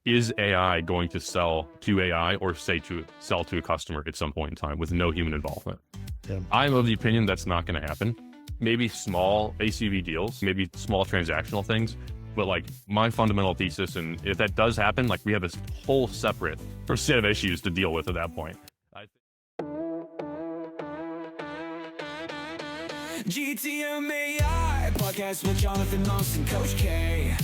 is AI going to sell to AI or sell to a customer at some point in time with no human involvement? Yeah. I'm of the opinion that's not going to happen. Maybe small ACV deals, maybe small transactional things, but like my fundamental thesis, and if that does happen, like we have this whole separate set of issues to deal with at that point. GTM AI Podcast with Jonathan and Coach K,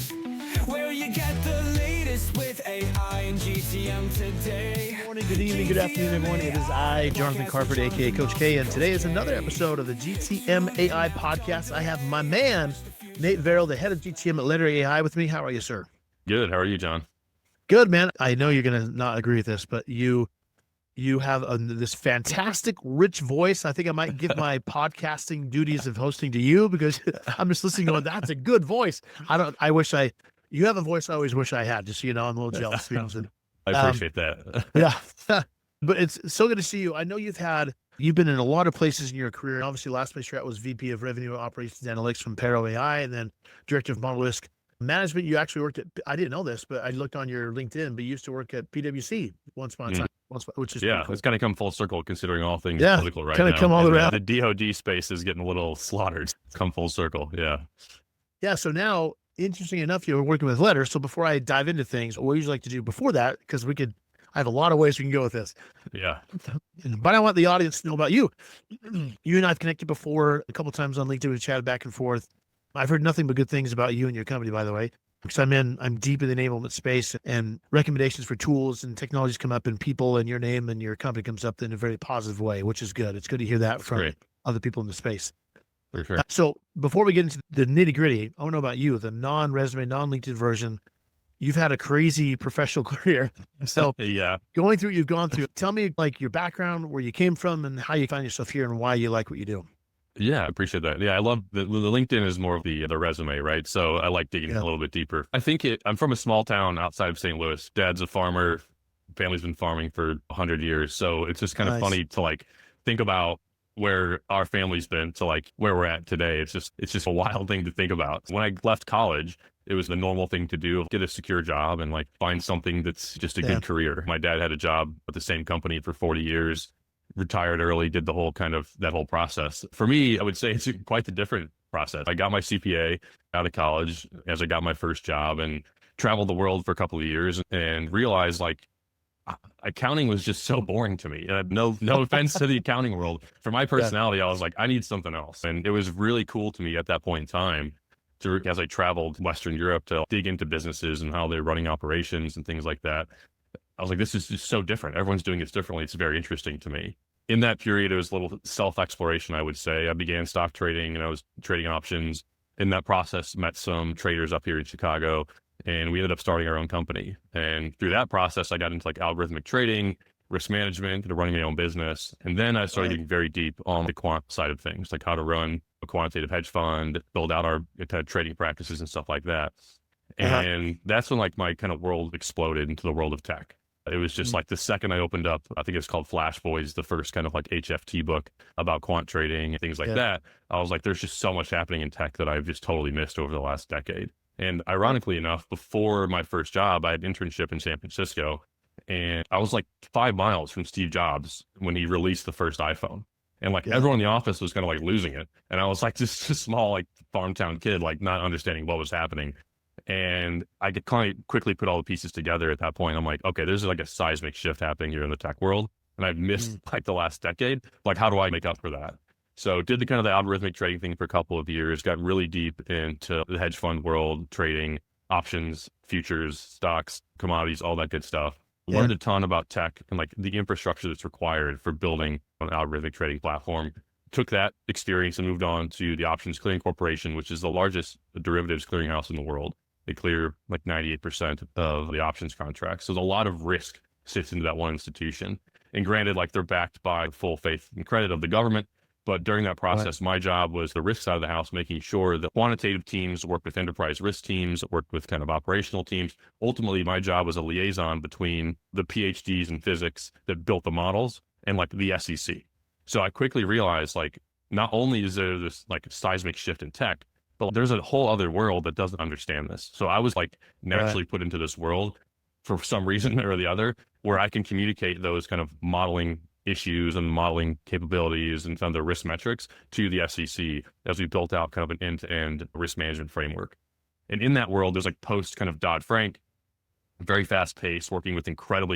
where you get the latest with AI and GTM today. Good morning, good evening, good afternoon, everyone. It is I, Jonathan Kvarfordt, aka Coach K, and today is another episode of the GTM AI Podcast. I have my man, Nate Varel, the head of GTM at Letter.ai with me. How are you, sir? Good. How are you, John? Good, man. I know you're going to not agree with this, but you have this fantastic, rich voice. I think I might give my podcasting duties of hosting to you because I'm just listening going, that's a good voice. You have a voice I always wish I had, just so you know. I'm a little jealous. I appreciate that. Yeah. But it's so good to see you. I know you've been in a lot of places in your career. Obviously, last place you're at was VP of Revenue Operations Analytics from Paro AI, and then Director of Model Risk Management. You actually worked at, I didn't know this, but I looked on your LinkedIn, but you used to work at PwC once upon a time, which is cool. It's kind of come full circle considering all things political right now. Come all around. The DoD space is getting a little slaughtered. It's come full circle. Yeah. Yeah. So now, interesting enough, you were working with Letter. So before I dive into things, what we usually like to do before that, because I have a lot of ways we can go with this. Yeah. But I want the audience to know about you. You and I have connected before a couple of times on LinkedIn. We've chatted back and forth. I've heard nothing but good things about you and your company, by the way, because I'm deep in the enablement space, and recommendations for tools and technologies come up, and people and your name and your company comes up in a very positive way, which is good. It's good to hear that from other people in the space. For sure. So before we get into the nitty gritty, I want to know about you, the non-resume, non-LinkedIn version. You've had a crazy professional career. So yeah, going through what you've gone through, tell me like your background, where you came from, and how you find yourself here, and why you like what you do. Yeah, I appreciate that. Yeah, I love the LinkedIn is more of the resume, right? So I like digging a little bit deeper. I think I'm from a small town outside of St. Louis. Dad's a farmer. Family's been farming for 100 years. So it's just kind of funny to like think about where our family's been to like where we're at today. It's just a wild thing to think about. When I left college, it was the normal thing to do, get a secure job and like find something that's just a good career. My dad had a job at the same company for 40 years, retired early, did the whole that whole process. For me, I would say it's quite the different process. I got my CPA out of college as I got my first job and traveled the world for a couple of years and realized like accounting was just so boring to me. No offense to the accounting world. For my personality, I was like, I need something else. And it was really cool to me at that point in time as I traveled Western Europe to dig into businesses and how they're running operations and things like that. I was like, this is just so different. Everyone's doing this differently. It's very interesting to me. In that period, it was a little self-exploration, I would say. I began stock trading and I was trading options. In that process, met some traders up here in Chicago, and we ended up starting our own company. And through that process, I got into like algorithmic trading, risk management, and running my own business. And then I started getting very deep on the quant side of things, like how to run a quantitative hedge fund, build out our kind of trading practices and stuff like that. And that's when like my kind of world exploded into the world of tech. It was just like the second I opened up, I think it's called Flash Boys, the first kind of like HFT book about quant trading and things like that. I was like, there's just so much happening in tech that I've just totally missed over the last decade. And ironically enough, before my first job, I had an internship in San Francisco, and I was like 5 miles from Steve Jobs when he released the first iPhone. And like everyone in the office was kind of like losing it. And I was like just a small like farm town kid, like not understanding what was happening. And I could kind of quickly put all the pieces together at that point. I'm like, okay, there's like a seismic shift happening here in the tech world. And I've missed like the last decade. Like, how do I make up for that? So did the kind of the algorithmic trading thing for a couple of years, got really deep into the hedge fund world, trading options, futures, stocks, commodities, all that good stuff. Learned a ton about tech and like the infrastructure that's required for building an algorithmic trading platform. Took that experience and moved on to the Options Clearing Corporation, which is the largest derivatives clearinghouse in the world. They clear like 98% of the options contracts. So a lot of risk sits into that one institution. And granted, like they're backed by full faith and credit of the government. But during that process, my job was the risk side of the house, making sure that quantitative teams work with enterprise risk teams, work with kind of operational teams. Ultimately, my job was a liaison between the PhDs in physics that built the models and like the SEC. So I quickly realized like, not only is there this like seismic shift in tech, but there's a whole other world that doesn't understand this. So I was like naturally put into this world for some reason or the other, where I can communicate those kind of modeling issues and modeling capabilities and some of the risk metrics to the SEC as we built out kind of an end-to-end risk management framework. And in that world, there's like post kind of Dodd-Frank, very fast paced, working with incredibly